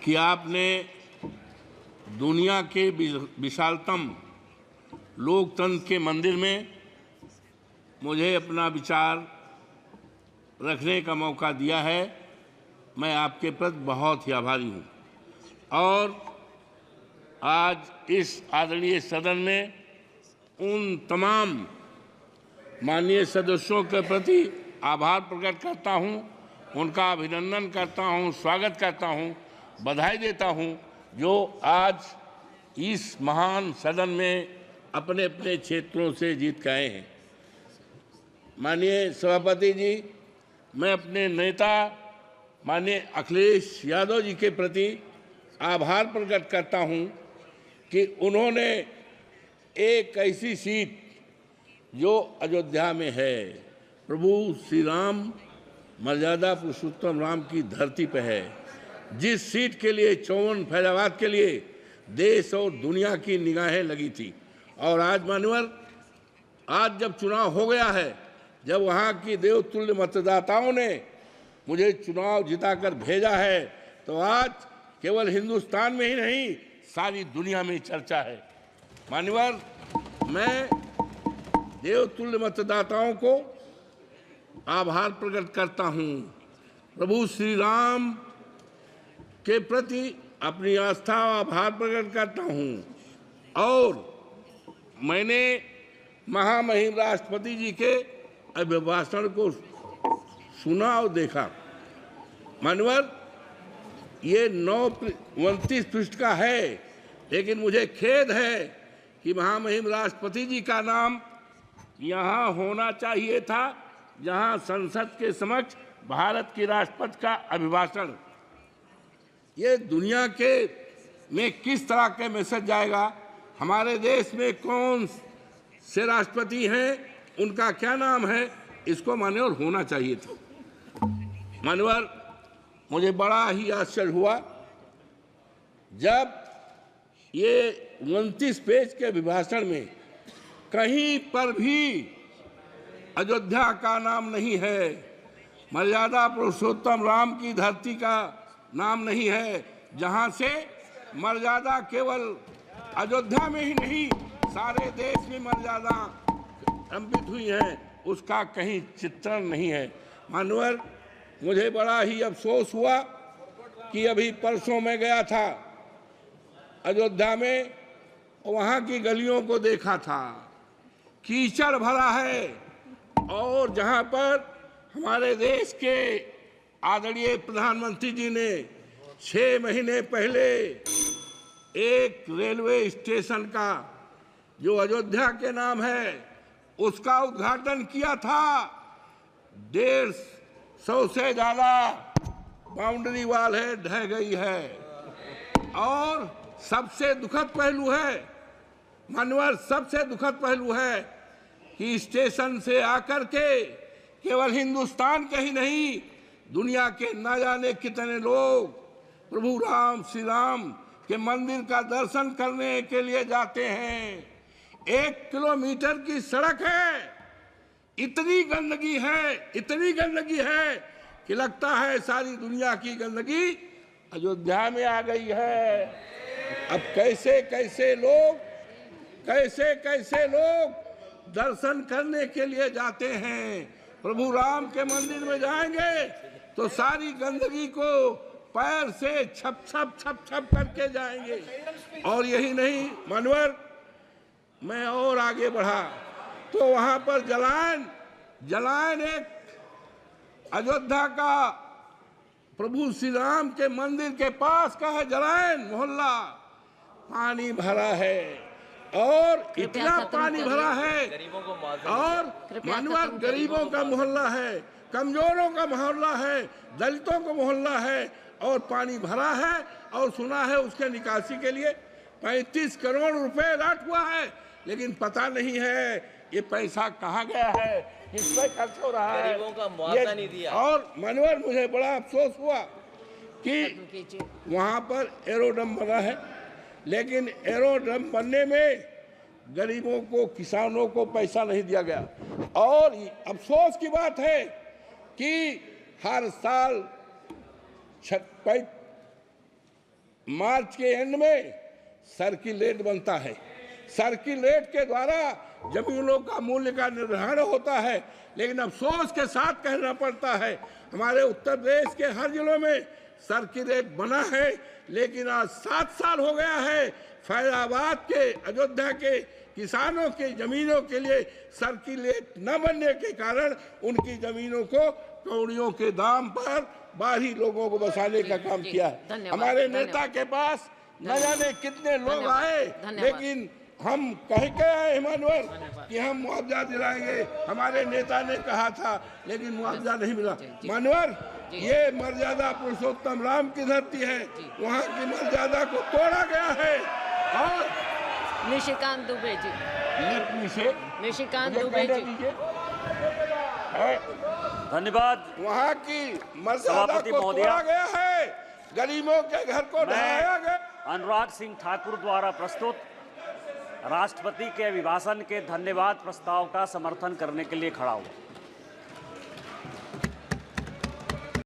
कि आपने दुनिया के विशालतम लोकतंत्र के मंदिर में मुझे अपना विचार रखने का मौका दिया है। मैं आपके प्रति बहुत ही आभारी हूँ और आज इस आदरणीय सदन में उन तमाम माननीय सदस्यों के प्रति आभार प्रकट करता हूँ, उनका अभिनंदन करता हूँ, स्वागत करता हूँ, बधाई देता हूँ जो आज इस महान सदन में अपने अपने क्षेत्रों से जीत के आए हैं। माननीय सभापति जी, मैं अपने नेता माननीय अखिलेश यादव जी के प्रति आभार प्रकट करता हूं कि उन्होंने एक ऐसी सीट जो अयोध्या में है, प्रभु श्री राम मर्यादा पुरुषोत्तम राम की धरती पर है, जिस सीट के लिए 54 फैजाबाद के लिए देश और दुनिया की निगाहें लगी थी। और आज मान्यवर, आज जब चुनाव हो गया है, जब वहाँ की देवतुल्य मतदाताओं ने मुझे चुनाव जिताकर भेजा है, तो आज केवल हिंदुस्तान में ही नहीं सारी दुनिया में चर्चा है। मान्यवर, मैं देवतुल्य मतदाताओं को आभार प्रकट करता हूँ, प्रभु श्री राम के प्रति अपनी आस्था और आभार प्रकट करता हूँ। और मैंने महामहिम राष्ट्रपति जी के अभिभाषण को सुना और देखा। मान्यवर, ये 29 पृष्ठ का है, लेकिन मुझे खेद है कि महामहिम राष्ट्रपति जी का नाम यहाँ होना चाहिए था, जहाँ संसद के समक्ष भारत के राष्ट्रपति का अभिभाषण। ये दुनिया के में किस तरह के मैसेज जाएगा, हमारे देश में कौन से राष्ट्रपति हैं, उनका क्या नाम है, इसको मान्यवर होना चाहिए था। मान्यवर, मुझे बड़ा ही आश्चर्य हुआ जब ये 29 पेज के अभिभाषण में कहीं पर भी अयोध्या का नाम नहीं है, मर्यादा पुरुषोत्तम राम की धरती का नाम नहीं है, जहां से मर्यादा केवल अयोध्या में ही नहीं सारे देश में मर्यादा अंकित हुई है, उसका कहीं चित्रण नहीं है। मान्यवर, मुझे बड़ा ही अफसोस हुआ कि अभी परसों मैं गया था अयोध्या में, वहाँ की गलियों को देखा था, कीचड़ भरा है। और जहाँ पर हमारे देश के आदरणीय प्रधानमंत्री जी ने 6 महीने पहले एक रेलवे स्टेशन का जो अयोध्या के नाम है उसका उद्घाटन किया था। 150 से ज़्यादा बाउंड्री वाल है, ढह गई है। और सबसे दुखद पहलू है मान्यवर, सबसे दुखद पहलू है कि स्टेशन से आकर के केवल हिंदुस्तान के ही नहीं, दुनिया के न जाने कितने लोग प्रभु राम श्री राम के मंदिर का दर्शन करने के लिए जाते हैं। 1 किलोमीटर की सड़क है, इतनी गंदगी है, इतनी गंदगी है कि लगता है सारी दुनिया की गंदगी अयोध्या में आ गई है। अब कैसे कैसे लोग दर्शन करने के लिए जाते हैं, प्रभु राम के मंदिर में जाएंगे तो सारी गंदगी को पैर से छप करके जाएंगे। और यही नहीं मान्यवर, मैं और आगे बढ़ा तो वहां पर जलायन एक अयोध्या का प्रभु श्री राम के मंदिर के पास का है जलायन मोहल्ला, पानी भरा है। और इतना पानी भरा है, और मानवर गरीबों का मोहल्ला है, कमजोरों का मोहल्ला है, दलितों का मोहल्ला है, और पानी भरा है। और सुना है उसके निकासी के लिए 35 करोड़ रुपए अलॉट हुआ है, लेकिन पता नहीं है ये पैसा कहाँ गया है, किस पे खर्च हो रहा है, गरीबों का मुआवजा नहीं दिया। और मानवर, मुझे बड़ा अफसोस हुआ कि वहाँ पर एरोड्रम बना है, लेकिन एरोड्रम बनने में गरीबों को, किसानों को पैसा नहीं दिया गया। और अफसोस की बात है कि हर साल मार्च के एंड में सर्किल रेट बनता है। सर्किल रेट के द्वारा जमीनों का मूल्य का निर्धारण होता है। लेकिन अफसोस के साथ कहना पड़ता है, हमारे उत्तर प्रदेश के हर जिलों में सर्किल रेट बना है, लेकिन आज 7 साल हो गया है फैजाबाद के, अयोध्या के किसानों की जमीनों के लिए सर्किल रेट न बनने के कारण उनकी जमीनों को कौड़ियों के दाम पर बाहरी लोगों को बसाने का काम किया है। हमारे नेता के पास न जाने कितने लोग आए, लेकिन हम कह के आए इमानुअल कि हम मुआवजा दिलाएंगे, हमारे नेता ने कहा था, लेकिन मुआवजा नहीं मिला। मानवर, ये मर्यादा पुरुषोत्तम राम की धरती है, वहाँ की मर्यादा को तोड़ा गया है। और निशिकांत दुबे जी, निशिकांत दुबे जी, धन्यवाद। वहाँ की मर्यादा को तोड़ा गया है, गरीबों के घर को ढहाया गया। अनुराग सिंह ठाकुर द्वारा प्रस्तुत राष्ट्रपति के अभिभाषण के धन्यवाद प्रस्ताव का समर्थन करने के लिए खड़ा हुआ।